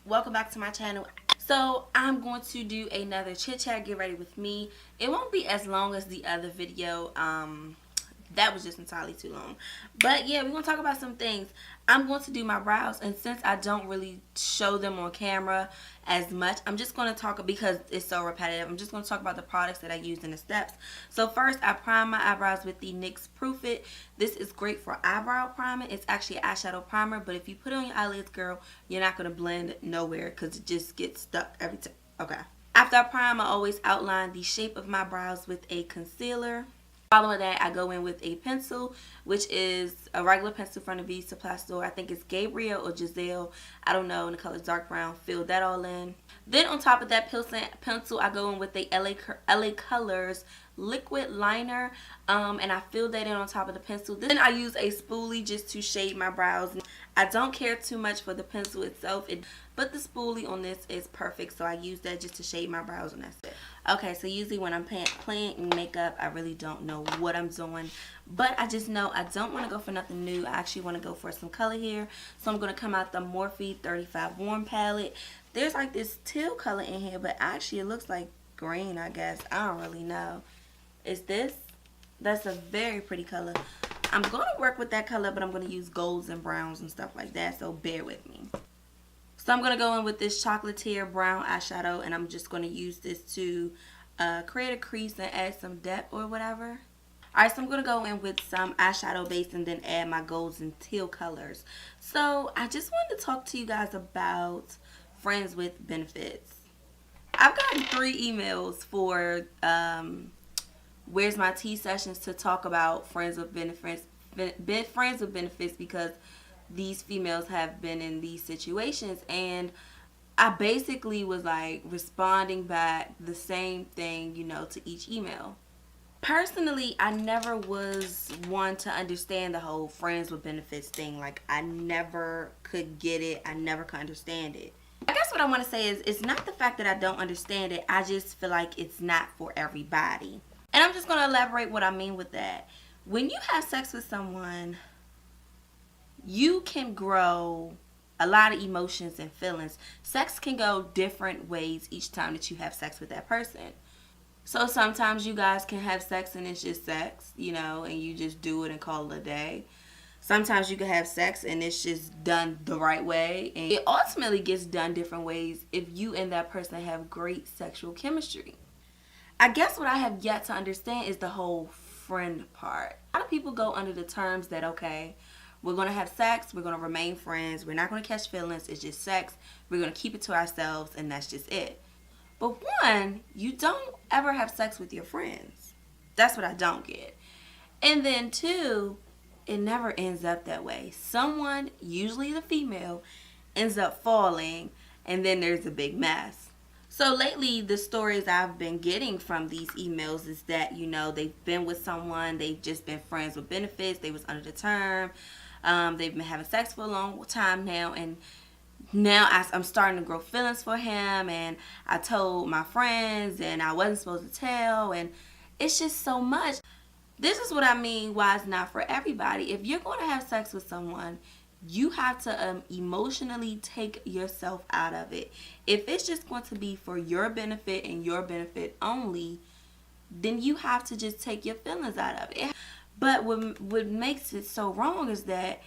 welcome back to my channel. So I'm going to do another chit chat, get ready with me. It won't be as long as the other video. That was just entirely too long, but yeah, we're gonna talk about some things. I'm going to do my brows, and since I don't really show them on camera as much, I'm just going to talk, because it's so repetitive, I'm just going to talk about the products that I use in the steps. So first, I prime my eyebrows with the NYX Proof-it. This is great for eyebrow priming. It's actually an eyeshadow primer, but if you put it on your eyelids, girl, you're not going to blend nowhere because it just gets stuck every time. Okay. After I prime, I always outline the shape of my brows with a concealer. Following that, I go in with a pencil, which is a regular pencil from the Beauty Supply store. I think it's Gabriel or Giselle. I don't know, and the color is dark brown. Fill that all in. Then on top of that pencil, I go in with the LA Colors liquid liner, and I fill that in on top of the pencil. Then I use a spoolie just to shade my brows. I don't care too much for the pencil itself, but the spoolie on this is perfect, so I use that just to shade my brows, and that's it. Okay, so usually when I'm playing makeup, I really don't know what I'm doing, but I just know I don't want to go for nothing new. I actually want to go for some color here, so I'm going to come out the Morphe 35 Warm palette. There's like this teal color in here, but actually it looks like green, I guess. I don't really know. Is this? That's a very pretty color. I'm going to work with that color, but I'm going to use golds and browns and stuff like that, so bear with me. So I'm going to go in with this Chocolatier brown eyeshadow, and I'm just going to use this to create a crease and add some depth or whatever. Alright, so I'm going to go in with some eyeshadow base and then add my golds and teal colors. So I just wanted to talk to you guys about friends with benefits. I've gotten 3 emails for Where's My Tea sessions to talk about friends with benefits, because these females have been in these situations, and I basically was like responding back the same thing, you know, to each email. Personally, I never was one to understand the whole friends with benefits thing. Like, I never could get it. I never could understand it. I guess what I want to say is, it's not the fact that I don't understand it. I just feel like it's not for everybody. And I'm just going to elaborate what I mean with that. When you have sex with someone, you can grow a lot of emotions and feelings. Sex can go different ways each time that you have sex with that person. So sometimes you guys can have sex and it's just sex, you know, and you just do it and call it a day. Sometimes you can have sex and it's just done the right way, and it ultimately gets done different ways if you and that person have great sexual chemistry. I guess what I have yet to understand is the whole friend part. A lot of people go under the terms that, okay, we're going to have sex, we're going to remain friends, we're not going to catch feelings, it's just sex, we're going to keep it to ourselves, and that's just it. But one, you don't ever have sex with your friends. That's what I don't get. And then two, it never ends up that way. Someone, usually the female, ends up falling, and then there's a big mess. So lately, the stories I've been getting from these emails is that, you know, they've been with someone, they've just been friends with benefits, they was under the term, they've been having sex for a long time now, and now I'm starting to grow feelings for him, and I told my friends, and I wasn't supposed to tell, and it's just so much. This is what I mean why it's not for everybody. If you're going to have sex with someone, you have to emotionally take yourself out of it. If it's just going to be for your benefit and your benefit only, then you have to just take your feelings out of it. But what makes it so wrong is that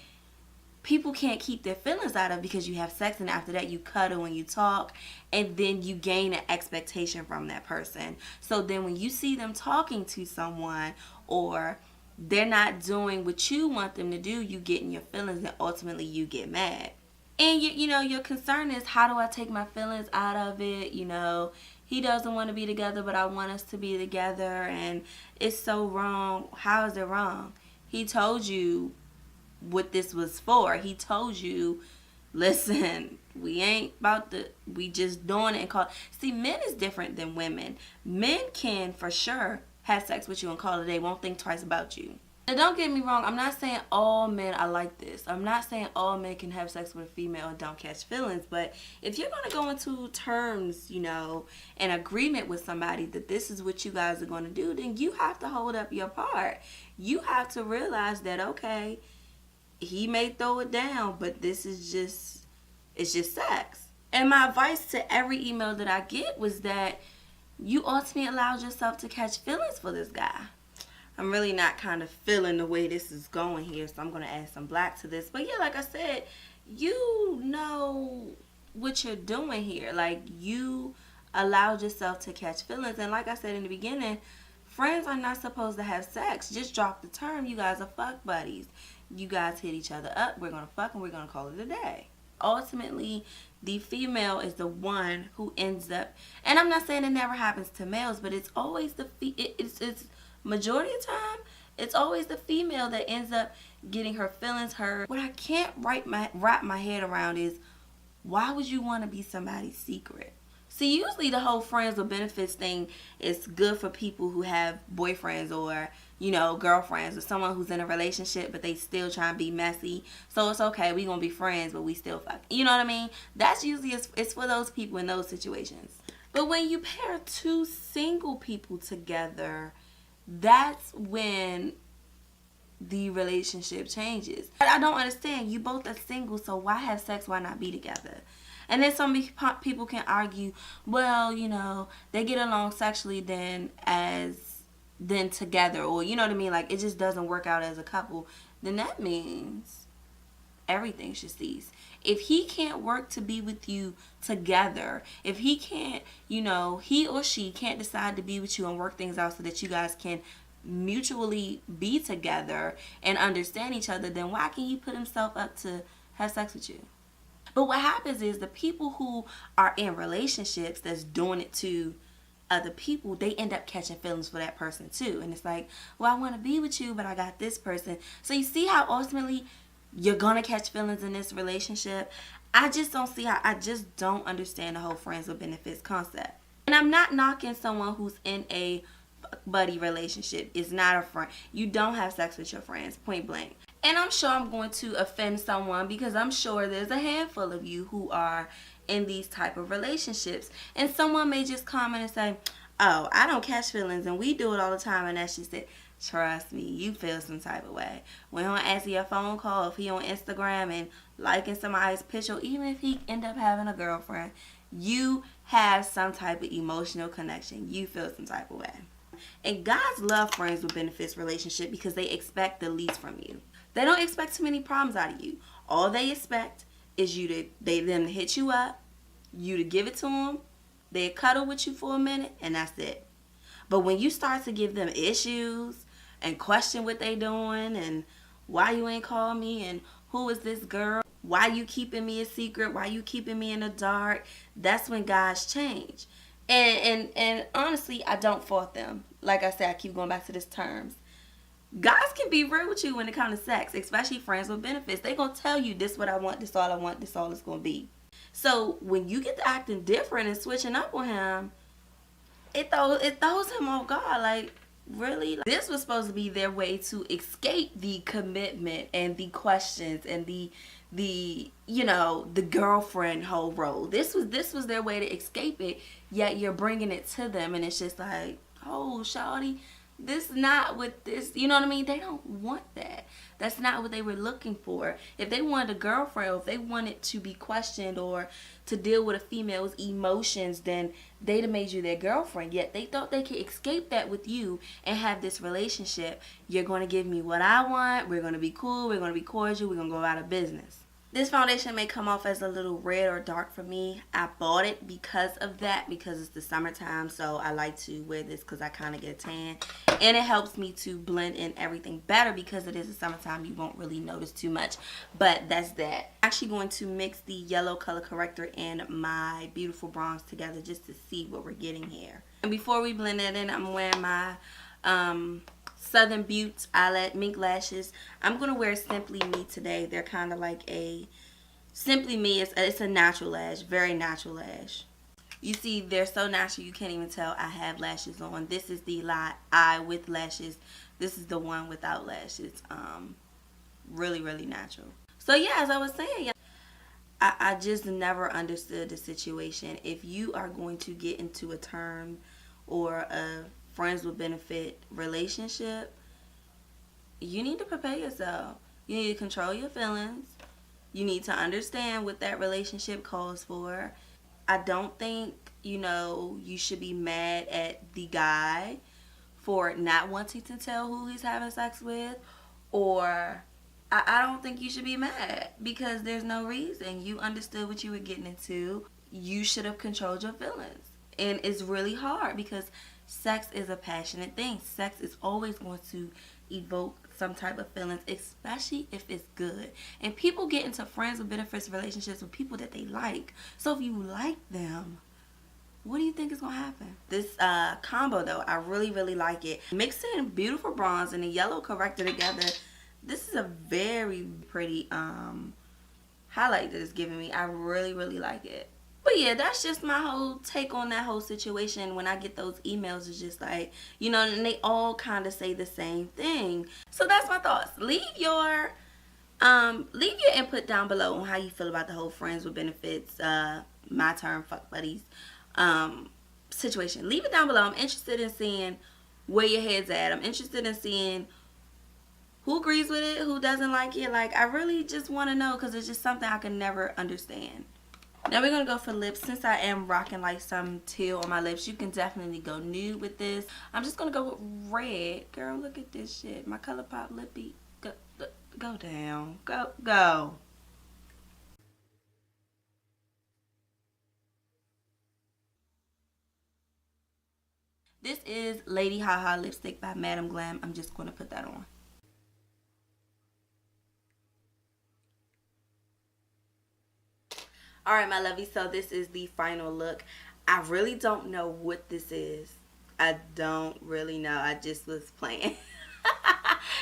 people can't keep their feelings out of it, because you have sex and after that you cuddle and you talk, and then you gain an expectation from that person. So then when you see them talking to someone, or they're not doing what you want them to do, you get in your feelings, and ultimately you get mad. And you know, your concern is, how do I take my feelings out of it? You know, he doesn't want to be together, but I want us to be together, and it's so wrong. How is it wrong? He told you what this was for. He told you, listen, we ain't about to, we just doing it and call. See, men is different than women. Men can for sure have sex with you and call it a day, won't think twice about you. And don't get me wrong, I'm not saying all men are like this. I'm not saying all men can have sex with a female and don't catch feelings, but if you're going to go into terms, you know, an agreement with somebody that this is what you guys are going to do, then you have to hold up your part. You have to realize that, okay, he may throw it down, but this is just, it's just sex. And my advice to every email that I get was that you ultimately allowed yourself to catch feelings for this guy. I'm really not kind of feeling the way this is going here, so I'm going to add some black to this. But yeah, like I said, you know what you're doing here. Like, you allowed yourself to catch feelings. And like I said in the beginning, friends are not supposed to have sex. Just drop the term. You guys are fuck buddies. You guys hit each other up. We're going to fuck and we're going to call it a day. Ultimately, the female is the one who ends up, and I'm not saying it never happens to males, but it's always it's majority of the time, it's always the female that ends up getting her feelings hurt. What I can't wrap my head around is, why would you want to be somebody's secret? See, usually the whole friends with benefits thing is good for people who have boyfriends or, you know, girlfriends, or someone who's in a relationship but they still trying to be messy. So it's okay, we gonna be friends but we still fuck. You know what I mean? That's usually, it's for those people in those situations. But when you pair two single people together, that's when the relationship changes. I don't understand. You both are single, so why have sex? Why not be together? And then some people can argue, well, you know, they get along sexually then together, or you know what I mean, like it just doesn't work out as a couple. Then that means everything should cease. If he can't work to be with you together, if he can't, you know, he or she can't decide to be with you and work things out so that you guys can mutually be together and understand each other, then why can he put himself up to have sex with you? But what happens is the people who are in relationships that's doing it to other people, they end up catching feelings for that person too. And it's like, well, I want to be with you, but I got this person. So you see how ultimately you're going to catch feelings in this relationship? I just don't understand the whole friends with benefits concept. And I'm not knocking someone who's in a buddy relationship. It's not a friend. You don't have sex with your friends, point blank. And I'm sure I'm going to offend someone, because I'm sure there's a handful of you who are in these type of relationships. And someone may just comment and say, oh, I don't catch feelings and we do it all the time. And that's just it. Trust me, you feel some type of way. When he don't answer your phone call, if he on Instagram and liking somebody's picture, even if he end up having a girlfriend, you have some type of emotional connection. You feel some type of way. And guys love friends with benefits relationship because they expect the least from you. They don't expect too many problems out of you. All they expect is them to hit you up, you to give it to them, they cuddle with you for a minute, and that's it. But when you start to give them issues and question what they doing and why you ain't call me and who is this girl, why you keeping me a secret, why you keeping me in the dark, that's when guys change. And honestly, I don't fault them. Like I said, I keep going back to this terms. Guys can be real with you when it comes to sex, especially friends with benefits. They gonna tell you, this what I want, this all I want, this all it's gonna be. So when you get to acting different and switching up on him, it throws him off guard. Like, really? This was supposed to be their way to escape the commitment and the questions and the you know, the girlfriend whole role. This was their way to escape it, yet you're bringing it to them, and it's just like, oh, shawty, this not what this, you know what I mean? They don't want that. That's not what they were looking for. If they wanted a girlfriend, or if they wanted to be questioned or to deal with a female's emotions, then they'd have made you their girlfriend. Yet they thought they could escape that with you and have this relationship. You're going to give me what I want. We're going to be cool. We're going to be cordial. We're going to go out of business. This foundation may come off as a little red or dark for me. I bought it because of that, because it's the summertime, so I like to wear this because I kind of get a tan. And it helps me to blend in everything better because it is the summertime. You won't really notice too much, but that's that. I'm actually going to mix the yellow color corrector and my beautiful bronze together just to see what we're getting here. And before we blend that in, I'm wearing my SouthernBeaute Mink lashes. I'm going to wear Simply Me today. They're kind of like a Simply Me. It's a natural lash. Very natural lash. You see, they're so natural you can't even tell I have lashes on. This is the eye with lashes. This is the one without lashes. Really, really natural. So yeah, as I was saying, I just never understood the situation. If you are going to get into a term or a friends with benefit relationship, you need to prepare yourself. You need to control your feelings. You need to understand what that relationship calls for. I don't think, you know, you should be mad at the guy for not wanting to tell who he's having sex with, or I don't think you should be mad because there's no reason. You understood what you were getting into. You should have controlled your feelings. And it's really hard because sex is a passionate thing. Sex is always going to evoke some type of feelings, especially if it's good. And people get into friends with benefits relationships with people that they like. So if you like them, what do you think is going to happen? This combo, though, I really, really like it. Mixing beautiful bronze and a yellow corrector together, this is a very pretty highlight that it's giving me. I really, really like it. But yeah, that's just my whole take on that whole situation. When I get those emails, it's just like, you know, and they all kind of say the same thing. So that's my thoughts. Leave your input down below on how you feel about the whole friends with benefits, my term, fuck buddies situation. Leave it down below. I'm interested in seeing where your head's at. I'm interested in seeing who agrees with it, who doesn't like it. Like, I really just want to know because it's just something I can never understand. Now we're going to go for lips. Since I am rocking like some teal on my lips, you can definitely go nude with this. I'm just going to go with red. Girl, look at this shit. My ColourPop Lippie. Go down. Go. This is Lady Haha lipstick by Madam Glam. I'm just going to put that on. Alright, my lovey, so this is the final look. I really don't know what this is. I don't really know. I just was playing.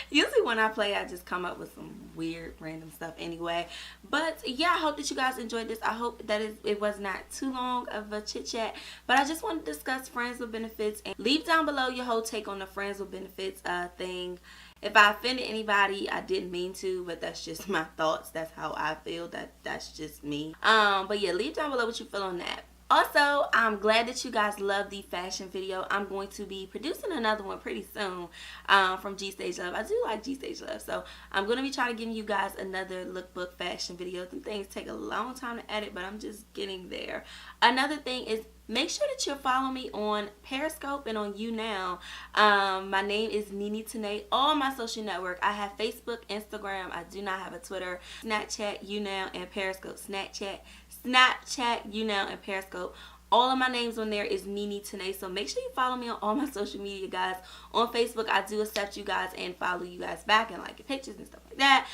Usually when I play, I just come up with some weird random stuff anyway. But yeah, I hope that you guys enjoyed this. I hope that it was not too long of a chit chat. But I just want to discuss friends with benefits. And leave down below your whole take on the friends with benefits thing. If I offended anybody, I didn't mean to, but that's just my thoughts. That's how I feel. That's just me. But yeah, leave down below what you feel on that. Also, I'm glad that you guys love the fashion video. I'm going to be producing another one pretty soon from G Stage Love. I do like G Stage Love, so I'm going to be trying to give you guys another lookbook fashion video. Some things take a long time to edit, but I'm just getting there. Another thing is, make sure that you're following me on Periscope and on YouNow. My name is Nini Tanae. All my social network. I have Facebook, Instagram. I do not have a Twitter. Snapchat, YouNow, and Periscope. Snapchat, YouNow, and Periscope. All of my names on there is Nini Tanae. So make sure you follow me on all my social media, guys. On Facebook, I do accept you guys and follow you guys back and like your pictures and stuff like that.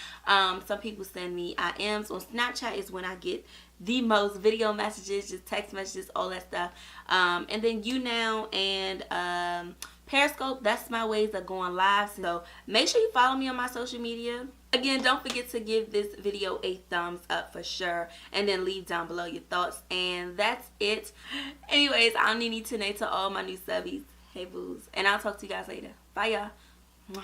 Some people send me IMs. On Snapchat is when I get the most video messages, just text messages, all that stuff. And then YouNow and Periscope, that's my ways of going live. So make sure you follow me on my social media. Again, don't forget to give this video a thumbs up for sure. And then leave down below your thoughts. And that's it. Anyways, I'm Nini Tanae to all my new subbies. Hey, boos. And I'll talk to you guys later. Bye, y'all.